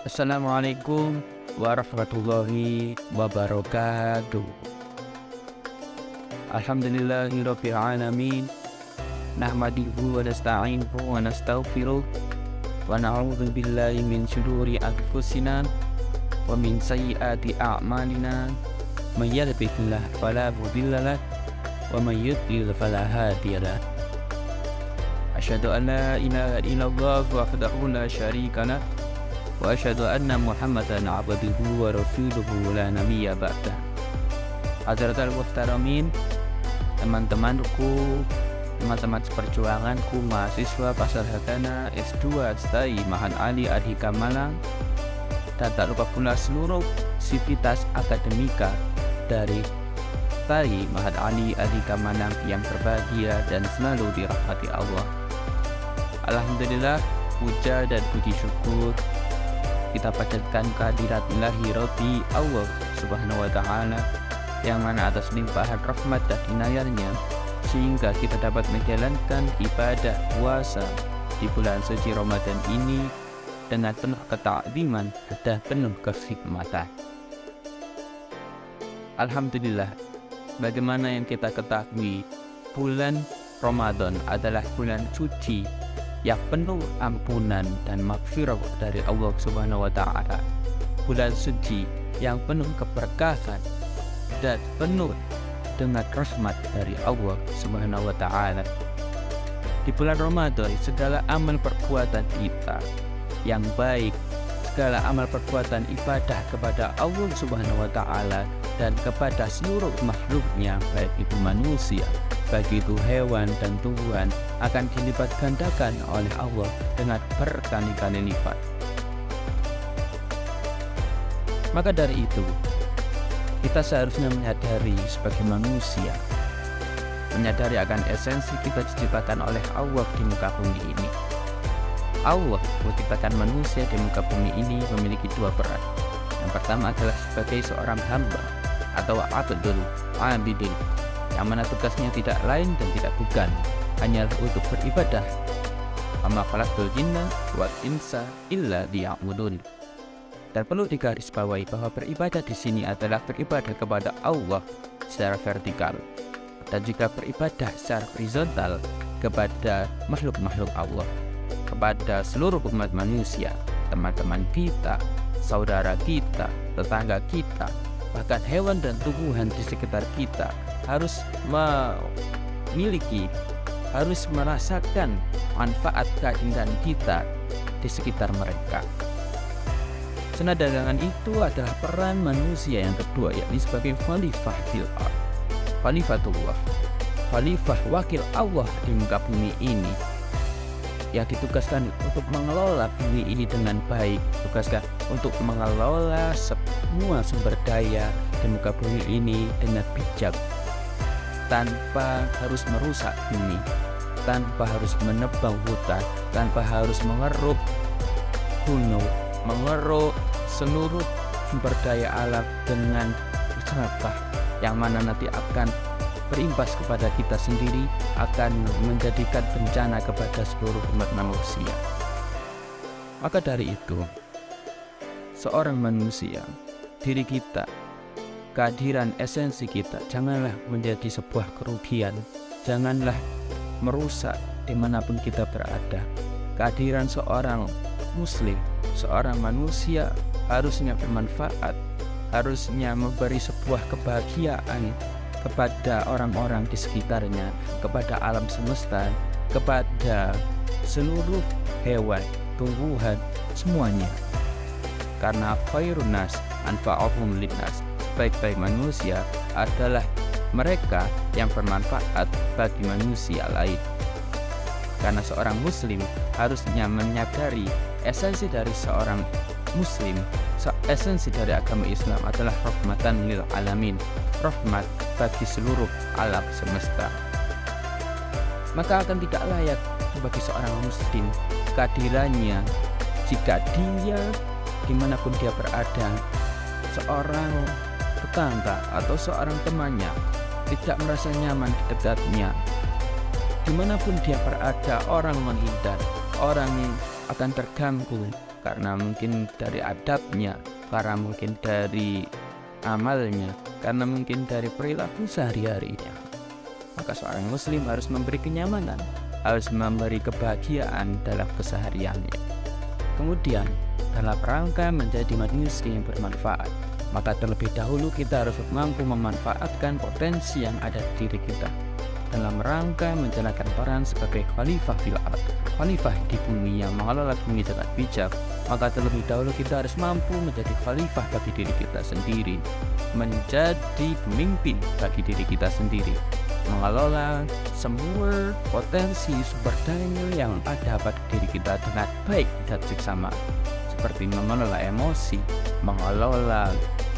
Assalamualaikum warahmatullahi wabarakatuh. Alhamdulillahirabbil alamin. Nahmaduhu wa nasta'inuhu wa nastaghfiruh wa na'udzu billahi min syururi anfusina wa min sayyiati a'malina. May yahdihillahu fala mudilla lahu wa may yudlil fala hadiya lahu. Asyhadu an la ilaha illallah wahdahu la syarika lahu wa asyhadu anna Muhammadan abduhu wa rasuluhu la nabiyya ba'dah. Hadratul muhtaramin, teman-temanku, teman-teman seperjuanganku, mahasiswa Pasar Hadana S2 STAI Mahan Ali Adhika Malang, dan tak lupa pula seluruh sivitas akademika dari STAI Mahan Ali Adhika Malang yang berbahagia dan selalu dirahmati Allah. Alhamdulillah, puja dan puji syukur kita panjatkan kehadirat ilahi Rabbi Allah Subhanahu wa Ta'ala, yang mana atas limpahan rahmat dan inayahnya sehingga kita dapat menjalankan ibadah puasa di bulan suci Ramadan ini dengan penuh ketakziman dan penuh kekhidmatan. Alhamdulillah, bagaimana yang kita ketahui, bulan Ramadan adalah bulan suci yang penuh ampunan dan maghfirah dari Allah Subhanahu wa Ta'ala. Bulan suci yang penuh keberkahan dan penuh dengan rahmat dari Allah Subhanahu wa Ta'ala. Di bulan Ramadan, segala amal perbuatan kita yang baik, segala amal perbuatan ibadah kepada Allah Subhanahu wa Ta'ala dan kepada seluruh makhluknya, baik itu manusia, baik itu hewan dan tumbuhan, akan dilipat gandakan oleh Allah dengan berkali-kali lipat. Maka dari itu, kita seharusnya menyadari sebagai manusia, menyadari akan esensi kita diciptakan oleh Allah di muka bumi ini. Allah menciptakan manusia di muka bumi ini memiliki dua peran. Yang pertama adalah sebagai seorang hamba atau abdul abidin, yang mana tugasnya tidak lain dan tidak bukan hanyalah untuk beribadah. Amma khalaqtul jinna wal insa illa liya'budun. Dan perlu digarisbawahi bahwa beribadah di sini adalah beribadah kepada Allah secara vertikal, dan juga beribadah secara horizontal kepada makhluk-makhluk Allah, kepada seluruh umat manusia, teman-teman kita, saudara kita, tetangga kita, bahkan hewan dan tumbuhan di sekitar kita harus memiliki, harus merasakan manfaat keindahan kita di sekitar mereka. Senada dengan itu adalah peran manusia yang kedua, yakni sebagai khalifah fil ard, khalifatullah, khalifah wakil Allah di muka bumi ini, yang ditugaskan untuk mengelola bumi ini dengan baik, tugaskan untuk mengelola semua sumber daya di muka bumi ini dengan bijak, tanpa harus merusak bumi, tanpa harus menebang hutan, tanpa harus mengeruk gunung, mengeruk seluruh sumber daya alam dengan serakah, yang mana nanti akan berimbas kepada kita sendiri, akan menjadikan bencana kepada seluruh umat manusia. Maka dari itu, seorang manusia, diri kita, kehadiran esensi kita janganlah menjadi sebuah kerugian, janganlah merusak dimanapun kita berada. Kehadiran seorang muslim, seorang manusia harusnya bermanfaat, harusnya memberi sebuah kebahagiaan kepada orang-orang di sekitarnya, kepada alam semesta, kepada seluruh hewan, tumbuhan, semuanya. Karena khairun nas anfa'uhum linnas, sebaik-baik manusia adalah mereka yang bermanfaat bagi manusia lain. Karena seorang muslim harusnya menyadari esensi dari seorang muslim, esensi dari agama Islam adalah rahmatan lil alamin, rahmat bagi seluruh alam semesta. Maka akan tidak layak bagi seorang muslim kehadirannya jika dia dimanapun dia berada, seorang tetangga atau seorang temannya tidak merasa nyaman di dekatnya. Dimanapun dia berada, orang menghindar, orang akan terganggu karena mungkin dari adabnya, karena mungkin dari amalnya, karena mungkin dari perilaku sehari-harinya. Maka seorang muslim harus memberi kenyamanan, harus memberi kebahagiaan dalam kesehariannya. Kemudian, dalam rangka menjadi manusia yang bermanfaat, maka terlebih dahulu kita harus mampu memanfaatkan potensi yang ada di diri kita dalam rangka menjalankan peran sebagai khalifah fil ard, khalifah di bumi yang mengelola bumi dengan bijak. Maka terlebih dahulu kita harus mampu menjadi khalifah bagi diri kita sendiri, menjadi pemimpin bagi diri kita sendiri, mengelola semua potensi sumber daya yang ada pada diri kita dengan baik dan seksama, seperti mengelola emosi, mengelola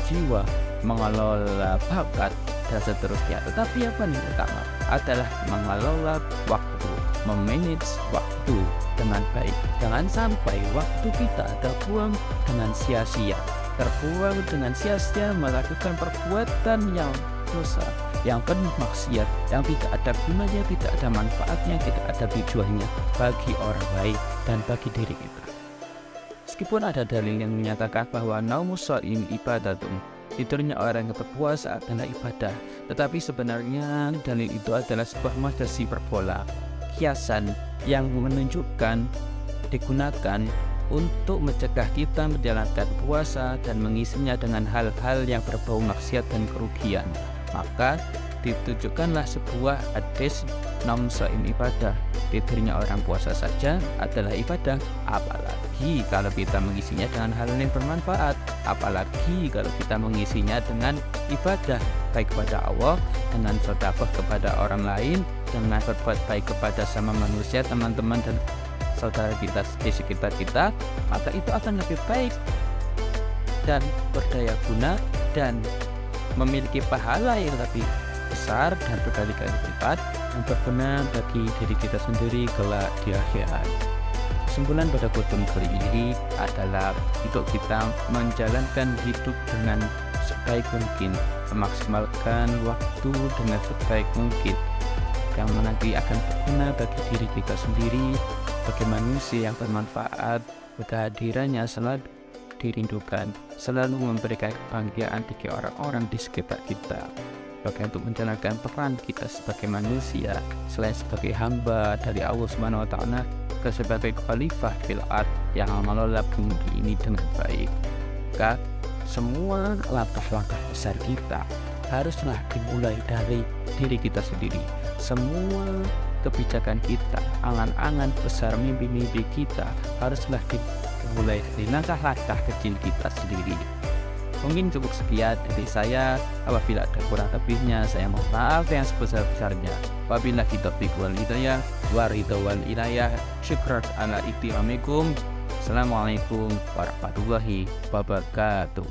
jiwa, mengelola bakat, dan seterusnya. Tetapi yang paling utama adalah mengelola waktu, memanage waktu dengan baik. Jangan sampai waktu kita terbuang dengan sia-sia, terbuang dengan sia-sia melakukan perbuatan yang dosa, yang penuh maksiat, yang tidak ada gunanya, tidak ada manfaatnya, tidak ada tujuannya bagi orang lain dan bagi diri kita. Meskipun ada dalil yang menyatakan bahwa naumus shaim ibadatun, tidurnya orang yang berpuasa adalah ibadah, tetapi sebenarnya dalil itu adalah sebuah majaz hiperbola, kiasan yang menunjukkan digunakan untuk mencegah kita menjalankan puasa dan mengisinya dengan hal-hal yang berbau maksiat dan kerugian. Maka ditujukanlah sebuah hadis naumus shaim ibadah, tidurnya orang puasa saja adalah ibadah, apalagi kalau kita mengisinya dengan hal yang bermanfaat, apalagi kalau kita mengisinya dengan ibadah baik kepada Allah, dengan sedekah kepada orang lain, dengan berbuat baik kepada sama manusia, teman-teman dan saudara kita di sekitar kita, maka itu akan lebih baik dan berdaya guna dan memiliki pahala yang lebih besar dan berkali-kali lipat yang berguna bagi diri kita sendiri kelak di akhirat. Kesimpulan pada kutub kali ini adalah untuk kita menjalankan hidup dengan sebaik mungkin, memaksimalkan waktu dengan sebaik mungkin, yang nanti akan berguna bagi diri kita sendiri sebagai manusia yang bermanfaat. Kehadirannya selalu dirindukan, selalu memberikan kebahagiaan bagi orang-orang di sekitar kita. Bahkan untuk menjalankan peran kita sebagai manusia, selain sebagai hamba dari Allah Subhanahu wa Ta'ala, ke sebagai khalifah fil ard yang mengelola bumi ini dengan baik. Maka semua langkah-langkah besar kita haruslah dimulai dari diri kita sendiri. Semua kebijakan kita, angan-angan besar, mimpi-mimpi kita haruslah dimulai dari langkah-langkah kecil kita sendiri. Mungkin cukup sekian dari saya. Apabila ada kurang lebihnya, saya mohon maaf yang sebesar-besarnya. Wabillahi taufiq wal hidayah, waridha wal inayah. Syukran ala iktiramikum. Assalamualaikum warahmatullahi wabarakatuh.